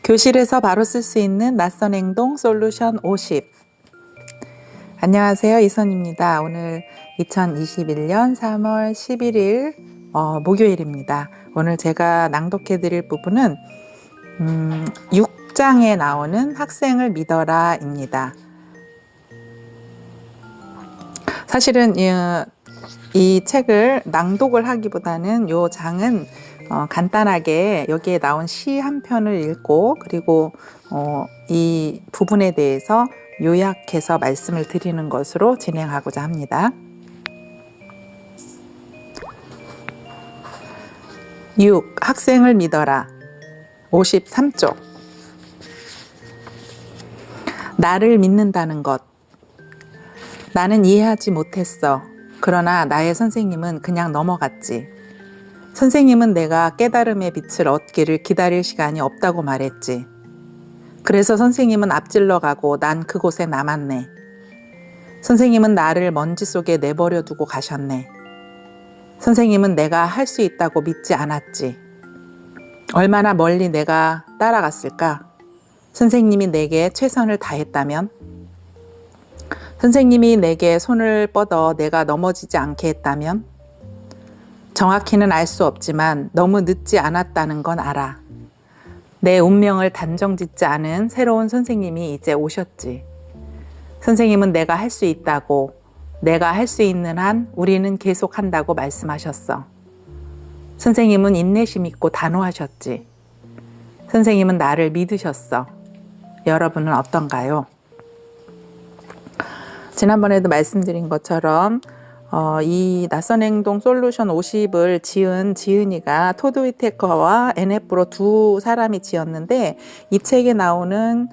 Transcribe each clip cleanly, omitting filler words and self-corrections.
교실에서 바로 쓸 수 있는 낯선 행동 솔루션 50. 안녕하세요, 이선입니다. 오늘 2021년 3월 11일 목요일입니다. 오늘 제가 낭독해 드릴 부분은 6장에 나오는 학생을 믿어라입니다. 사실은 이 책을 낭독을 하기보다는 이 장은 간단하게 여기에 나온 시 한 편을 읽고 그리고 이 부분에 대해서 요약해서 말씀을 드리는 것으로 진행하고자 합니다. 6. 학생을 믿어라. 53쪽. 나를 믿는다는 것. 나는 이해하지 못했어. 그러나 나의 선생님은 그냥 넘어갔지. 선생님은 내가 깨달음의 빛을 얻기를 기다릴 시간이 없다고 말했지. 그래서 선생님은 앞질러 가고 난 그곳에 남았네. 선생님은 나를 먼지 속에 내버려 두고 가셨네. 선생님은 내가 할 수 있다고 믿지 않았지. 얼마나 멀리 내가 따라갔을까? 선생님이 내게 최선을 다했다면? 선생님이 내게 손을 뻗어 내가 넘어지지 않게 했다면? 정확히는 알 수 없지만 너무 늦지 않았다는 건 알아. 내 운명을 단정짓지 않은 새로운 선생님이 이제 오셨지. 선생님은 내가 할 수 있다고, 내가 할 수 있는 한 우리는 계속한다고 말씀하셨어. 선생님은 인내심 있고 단호하셨지. 선생님은 나를 믿으셨어. 여러분은 어떤가요? 지난번에도 말씀드린 것처럼 이 낯선 행동 솔루션 50을 지은 지은이가 토드 위테커와 앤해 브로 두 사람이 지었는데 이 책에 나오는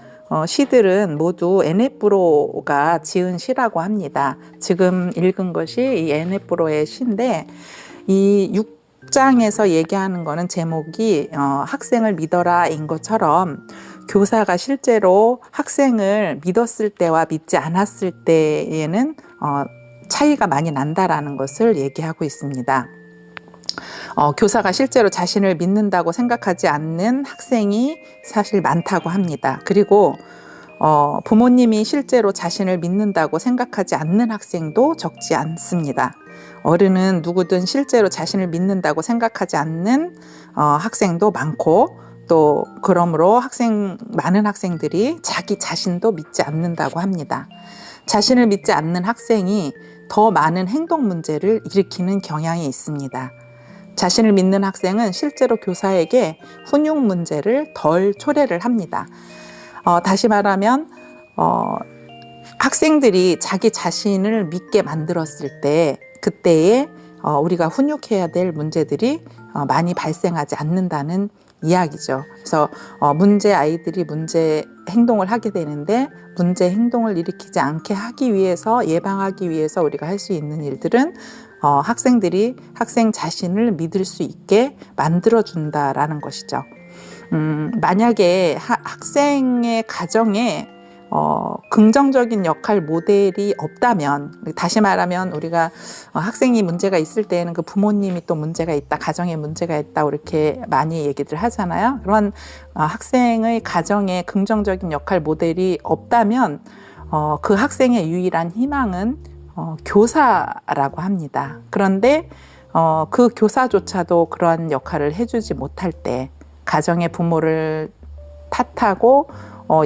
시들은 모두 앤해 브로가 지은 시라고 합니다. 지금 읽은 것이 이 앤해 브로의 시인데 이 6장에서 얘기하는 거는 제목이 학생을 믿어라인 것처럼 교사가 실제로 학생을 믿었을 때와 믿지 않았을 때에는 차이가 많이 난다라는 것을 얘기하고 있습니다. 교사가 실제로 자신을 믿는다고 생각하지 않는 학생이 사실 많다고 합니다. 그리고 부모님이 실제로 자신을 믿는다고 생각하지 않는 학생도 적지 않습니다. 어른은 누구든 실제로 자신을 믿는다고 생각하지 않는 학생도 많고 또 그러므로 많은 학생들이 자기 자신도 믿지 않는다고 합니다. 자신을 믿지 않는 학생이 더 많은 행동 문제를 일으키는 경향이 있습니다. 자신을 믿는 학생은 실제로 교사에게 훈육 문제를 덜 초래를 합니다. 다시 말하면 학생들이 자기 자신을 믿게 만들었을 때 그때에 우리가 훈육해야 될 문제들이 많이 발생하지 않는다는 이야기죠. 그래서 문제 아이들이 문제 행동을 하게 되는데 문제 행동을 일으키지 않게 하기 위해서 예방하기 위해서 우리가 할 수 있는 일들은 학생들이 학생 자신을 믿을 수 있게 만들어준다라는 것이죠. 만약에 학생의 가정에 긍정적인 역할 모델이 없다면, 다시 말하면 우리가 학생이 문제가 있을 때에는 그 부모님이 또 문제가 있다, 가정에 문제가 있다 이렇게 많이 얘기들 하잖아요. 그런 학생의 가정에 긍정적인 역할 모델이 없다면 그 학생의 유일한 희망은 교사라고 합니다. 그런데 그 교사조차도 그런 역할을 해주지 못할 때 가정의 부모를 탓하고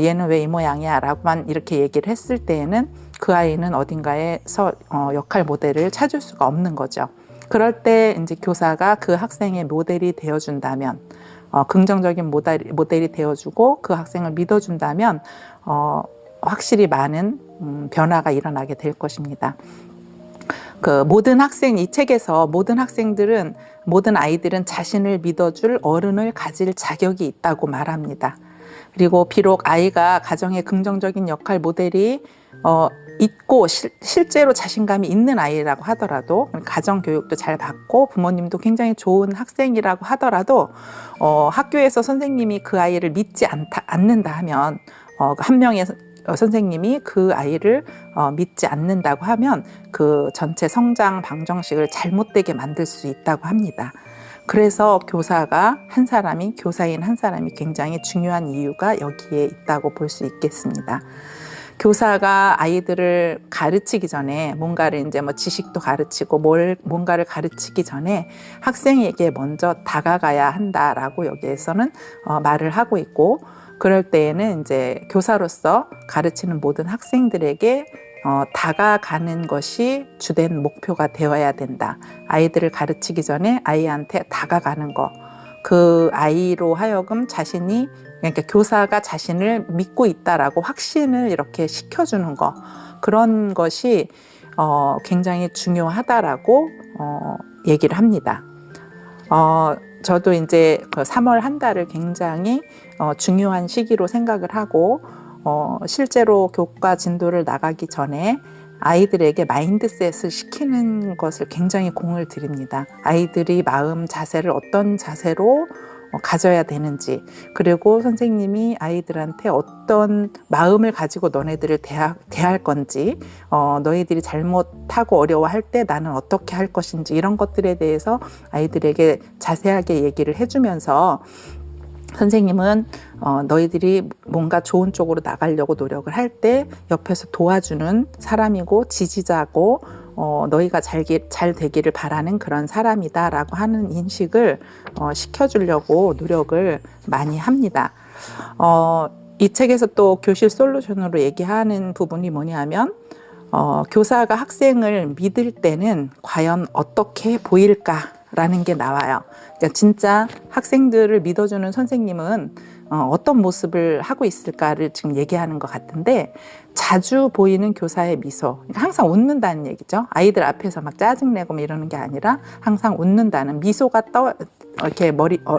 얘는 왜 이 모양이야 라고만 이렇게 얘기를 했을 때에는 그 아이는 어딘가에서 역할 모델을 찾을 수가 없는 거죠. 그럴 때 이제 교사가 그 학생의 모델이 되어준다면 긍정적인 모델이 되어주고 그 학생을 믿어준다면 확실히 많은 변화가 일어나게 될 것입니다. 이 책에서 모든 아이들은 자신을 믿어줄 어른을 가질 자격이 있다고 말합니다. 그리고 비록 아이가 가정의 긍정적인 역할 모델이 있고 실제로 자신감이 있는 아이라고 하더라도 가정 교육도 잘 받고 부모님도 굉장히 좋은 학생이라고 하더라도 학교에서 선생님이 그 아이를 믿지 않는다 하면 한 명의 선생님이 그 아이를 믿지 않는다고 하면 그 전체 성장 방정식을 잘못되게 만들 수 있다고 합니다. 그래서 교사인 한 사람이 굉장히 중요한 이유가 여기에 있다고 볼 수 있겠습니다. 교사가 아이들을 가르치기 전에 뭔가를 이제 뭐 지식도 가르치고 뭔가를 가르치기 전에 학생에게 먼저 다가가야 한다라고 여기에서는 말을 하고 있고, 그럴 때에는 이제 교사로서 가르치는 모든 학생들에게 다가가는 것이 주된 목표가 되어야 된다. 아이들을 가르치기 전에 아이한테 다가가는 거. 그 아이로 하여금 그러니까 교사가 자신을 믿고 있다라고 확신을 이렇게 시켜주는 거. 그런 것이 굉장히 중요하다라고 얘기를 합니다. 저도 이제 그 3월 한 달을 굉장히 중요한 시기로 생각을 하고, 실제로 교과 진도를 나가기 전에 아이들에게 마인드셋을 시키는 것을 굉장히 공을 들입니다. 아이들이 마음 자세를 어떤 자세로 가져야 되는지, 그리고 선생님이 아이들한테 어떤 마음을 가지고 너네들을 대할 건지, 너희들이 잘못하고 어려워할 때 나는 어떻게 할 것인지, 이런 것들에 대해서 아이들에게 자세하게 얘기를 해주면서, 선생님은 너희들이 뭔가 좋은 쪽으로 나가려고 노력을 할 때 옆에서 도와주는 사람이고 지지자고, 너희가 잘 되기를 바라는 그런 사람이다라고 하는 인식을 시켜주려고 노력을 많이 합니다. 이 책에서 또 교실 솔루션으로 얘기하는 부분이 뭐냐면, 교사가 학생을 믿을 때는 과연 어떻게 보일까라는 게 나와요. 그러니까 진짜 학생들을 믿어주는 선생님은 어떤 모습을 하고 있을까를 지금 얘기하는 것 같은데, 자주 보이는 교사의 미소, 그러니까 항상 웃는다는 얘기죠. 아이들 앞에서 막 짜증내고 뭐 이러는 게 아니라 항상 웃는다는, 미소가 이렇게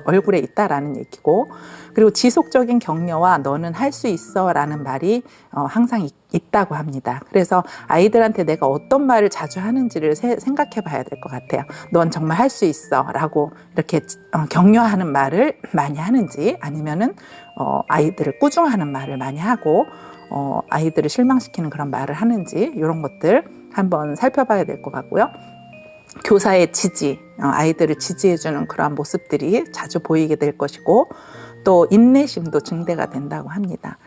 얼굴에 있다라는 얘기고, 그리고 지속적인 격려와 너는 할 수 있어 라는 말이 항상 있다고 합니다. 그래서 아이들한테 내가 어떤 말을 자주 하는지를 생각해 봐야 될 것 같아요. 넌 정말 할 수 있어 라고 이렇게 격려하는 말을 많이 하는지, 아니면은 아이들을 꾸중하는 말을 많이 하고 아이들을 실망시키는 그런 말을 하는지, 이런 것들 한번 살펴봐야 될 것 같고요. 교사의 지지, 아이들을 지지해주는 그러한 모습들이 자주 보이게 될 것이고, 또 인내심도 증대가 된다고 합니다.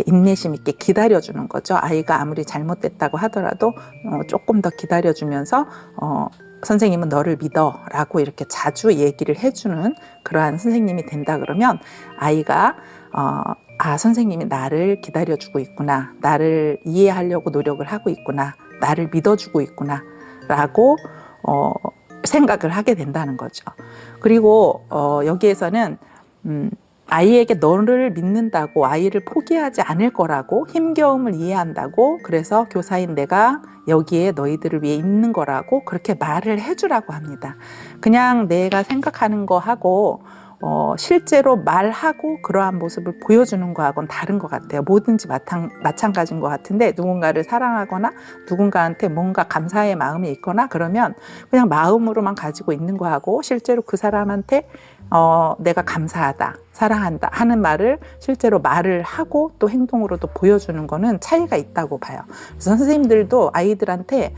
인내심 있게 기다려주는 거죠. 아이가 아무리 잘못됐다고 하더라도 조금 더 기다려주면서 선생님은 너를 믿어 라고 이렇게 자주 얘기를 해주는 그러한 선생님이 된다 그러면, 아이가 선생님이 나를 기다려주고 있구나, 나를 이해하려고 노력을 하고 있구나, 나를 믿어주고 있구나 라고 생각을 하게 된다는 거죠. 그리고 여기에서는 아이에게 너를 믿는다고 아이를 포기하지 않을 거라고, 힘겨움을 이해한다고, 그래서 교사인 내가 여기에 너희들을 위해 있는 거라고 그렇게 말을 해주라고 합니다. 그냥 내가 생각하는 거 하고 실제로 말하고 그러한 모습을 보여주는 거하고는 다른 것 같아요. 뭐든지 마찬가지인 것 같은데, 누군가를 사랑하거나 누군가한테 뭔가 감사의 마음이 있거나 그러면 그냥 마음으로만 가지고 있는 거하고, 실제로 그 사람한테 내가 감사하다, 사랑한다 하는 말을 실제로 말을 하고 또 행동으로도 보여주는 거는 차이가 있다고 봐요. 그래서 선생님들도 아이들한테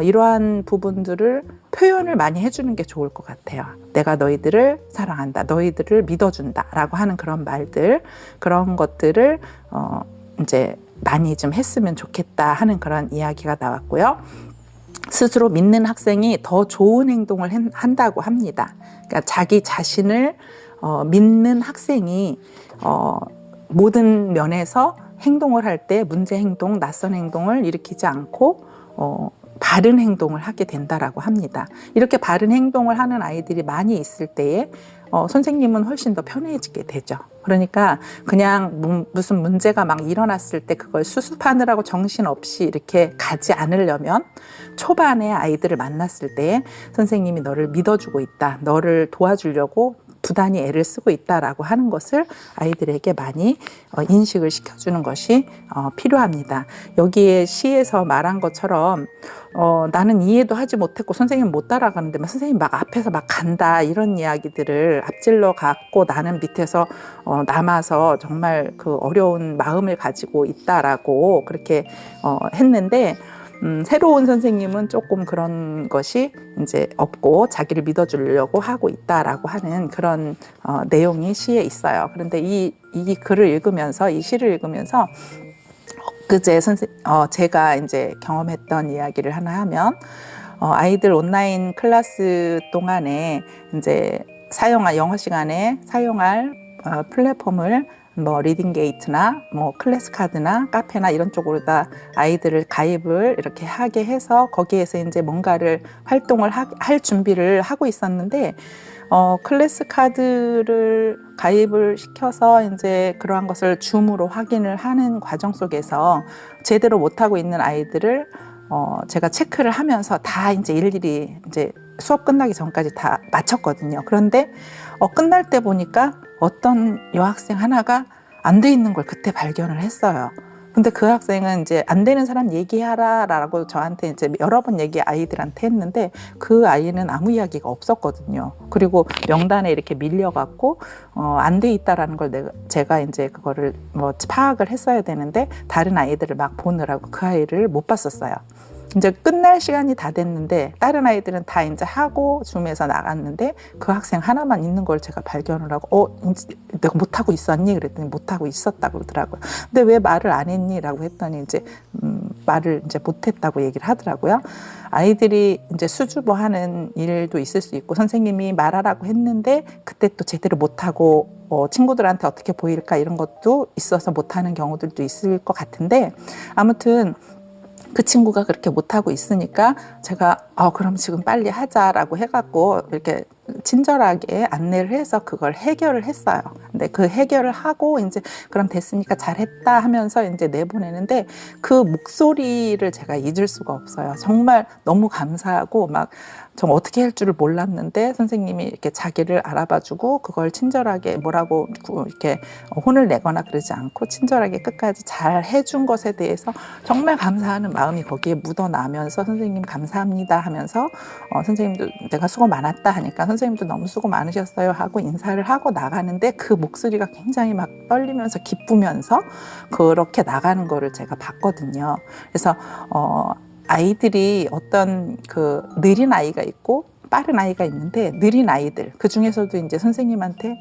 이러한 부분들을 표현을 많이 해주는 게 좋을 것 같아요. 내가 너희들을 사랑한다, 너희들을 믿어준다 라고 하는 그런 말들, 그런 것들을 이제 많이 좀 했으면 좋겠다 하는 그런 이야기가 나왔고요. 스스로 믿는 학생이 더 좋은 행동을 한다고 합니다. 그러니까 자기 자신을 믿는 학생이 모든 면에서 행동을 할 때 문제 행동, 낯선 행동을 일으키지 않고 바른 행동을 하게 된다라고 합니다. 이렇게 바른 행동을 하는 아이들이 많이 있을 때에 선생님은 훨씬 더 편해지게 되죠. 그러니까 그냥 무슨 문제가 막 일어났을 때 그걸 수습하느라고 정신없이 이렇게 가지 않으려면, 초반에 아이들을 만났을 때 선생님이 너를 믿어주고 있다, 너를 도와주려고 부단히 애를 쓰고 있다라고 하는 것을 아이들에게 많이 인식을 시켜주는 것이 필요합니다. 여기에 시에서 말한 것처럼 나는 이해도 하지 못했고 선생님 못 따라가는데 선생님 막 앞에서 막 간다, 이런 이야기들을 앞질러 갔고 나는 밑에서 남아서 정말 그 어려운 마음을 가지고 있다라고 그렇게 했는데, 새로운 선생님은 조금 그런 것이 이제 없고 자기를 믿어주려고 하고 있다라고 하는 그런 내용이 시에 있어요. 그런데 이 글을 읽으면서, 이 시를 읽으면서 그제 제가 이제 경험했던 이야기를 하나 하면, 아이들 온라인 클래스 동안에 이제 영어 시간에 사용할 플랫폼을 뭐 리딩게이트나 뭐 클래스카드나 카페나 이런 쪽으로 다 아이들을 가입을 이렇게 하게 해서 거기에서 이제 뭔가를 활동을 할 준비를 하고 있었는데, 클래스카드를 가입을 시켜서 이제 그러한 것을 줌으로 확인을 하는 과정 속에서 제대로 못하고 있는 아이들을 제가 체크를 하면서 다 이제 일일이 이제 수업 끝나기 전까지 다 마쳤거든요. 그런데 끝날 때 보니까 어떤 여학생 하나가 안 돼 있는 걸 그때 발견을 했어요. 근데 그 학생은 이제 안 되는 사람 얘기하라라고 저한테 이제 여러 번 아이들한테 했는데, 그 아이는 아무 이야기가 없었거든요. 그리고 명단에 이렇게 밀려갖고 안 돼 있다라는 걸 제가 이제 그거를 뭐 파악을 했어야 되는데, 다른 아이들을 막 보느라고 그 아이를 못 봤었어요. 이제 끝날 시간이 다 됐는데 다른 아이들은 다 이제 하고 줌에서 나갔는데 그 학생 하나만 있는 걸 제가 발견을 하고, 내가 못하고 있었니? 그랬더니 못하고 있었다고 그러더라고요. 근데 왜 말을 안 했니? 라고 했더니 이제 말을 이제 못했다고 얘기를 하더라고요. 아이들이 이제 수줍어 하는 일도 있을 수 있고, 선생님이 말하라고 했는데 그때 또 제대로 못하고 친구들한테 어떻게 보일까 이런 것도 있어서 못하는 경우들도 있을 것 같은데, 아무튼 그 친구가 그렇게 못하고 있으니까 제가 그럼 지금 빨리 하자라고 해갖고 이렇게 친절하게 안내를 해서 그걸 해결을 했어요. 근데 그 해결을 하고 이제 그럼 됐으니까 잘했다 하면서 이제 내보내는데, 그 목소리를 제가 잊을 수가 없어요. 정말 너무 감사하고 막 좀 어떻게 할 줄을 몰랐는데 선생님이 이렇게 자기를 알아봐주고 그걸 친절하게 뭐라고 이렇게 혼을 내거나 그러지 않고 친절하게 끝까지 잘 해준 것에 대해서 정말 감사하는 마음이 거기에 묻어나면서, 선생님 감사합니다 하면서 선생님도 내가 수고 많았다 하니까 선생님도 너무 수고 많으셨어요 하고 인사를 하고 나가는데, 그 목소리가 굉장히 막 떨리면서 기쁘면서 그렇게 나가는 거를 제가 봤거든요. 그래서 아이들이 어떤 그 느린 아이가 있고 빠른 아이가 있는데, 느린 아이들 그 중에서도 이제 선생님한테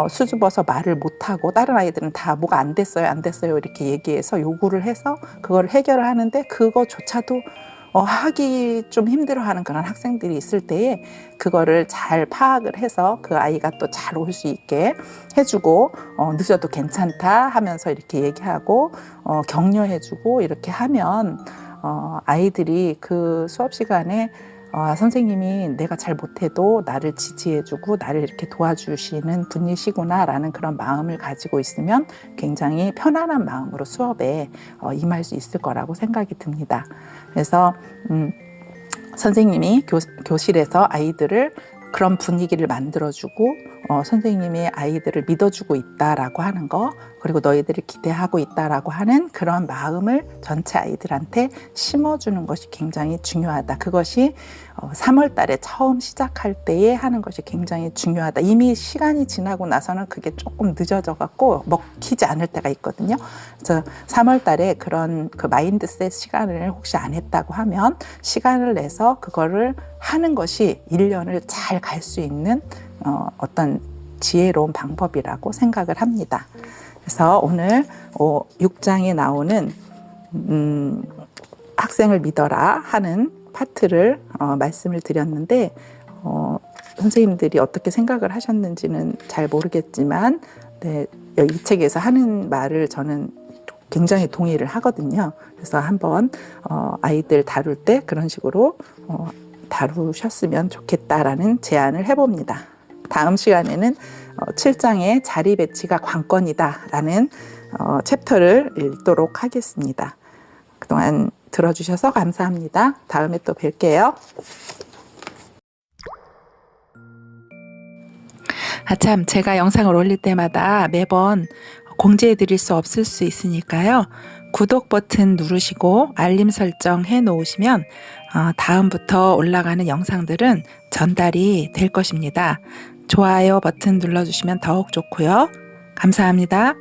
수줍어서 말을 못하고, 다른 아이들은 다 뭐가 안 됐어요 이렇게 얘기해서 요구를 해서 그걸 해결을 하는데, 그거조차도 하기 좀 힘들어하는 그런 학생들이 있을 때에 그거를 잘 파악을 해서 그 아이가 또 잘 올 수 있게 해주고, 늦어도 괜찮다 하면서 이렇게 얘기하고 격려해주고 이렇게 하면 아이들이 그 수업 시간에 선생님이 내가 잘 못해도 나를 지지해주고 나를 이렇게 도와주시는 분이시구나라는 그런 마음을 가지고 있으면 굉장히 편안한 마음으로 수업에 임할 수 있을 거라고 생각이 듭니다. 그래서 선생님이 교실에서 아이들을 그런 분위기를 만들어주고 선생님이 아이들을 믿어주고 있다라고 하는 거, 그리고 너희들을 기대하고 있다라고 하는 그런 마음을 전체 아이들한테 심어주는 것이 굉장히 중요하다. 그것이 3월 달에 처음 시작할 때에 하는 것이 굉장히 중요하다. 이미 시간이 지나고 나서는 그게 조금 늦어져 갖고 먹히지 않을 때가 있거든요. 그래서 3월 달에 그런 그 마인드셋 시간을 혹시 안 했다고 하면 시간을 내서 그거를 하는 것이 1년을 잘 갈 수 있는 어떤 지혜로운 방법이라고 생각을 합니다. 그래서 오늘 6장에 나오는 학생을 믿어라 하는 파트를 말씀을 드렸는데, 선생님들이 어떻게 생각을 하셨는지는 잘 모르겠지만, 네, 이 책에서 하는 말을 저는 굉장히 동의를 하거든요. 그래서 한번 아이들 다룰 때 그런 식으로 다루셨으면 좋겠다라는 제안을 해봅니다. 다음 시간에는 7장의 자리 배치가 관건이다라는 챕터를 읽도록 하겠습니다. 그동안 들어주셔서 감사합니다. 다음에 또 뵐게요. 참, 제가 영상을 올릴 때마다 매번 공지해 드릴 수 없을 수 있으니까요. 구독 버튼 누르시고 알림 설정 해 놓으시면 다음부터 올라가는 영상들은 전달이 될 것입니다. 좋아요 버튼 눌러주시면 더욱 좋고요. 감사합니다.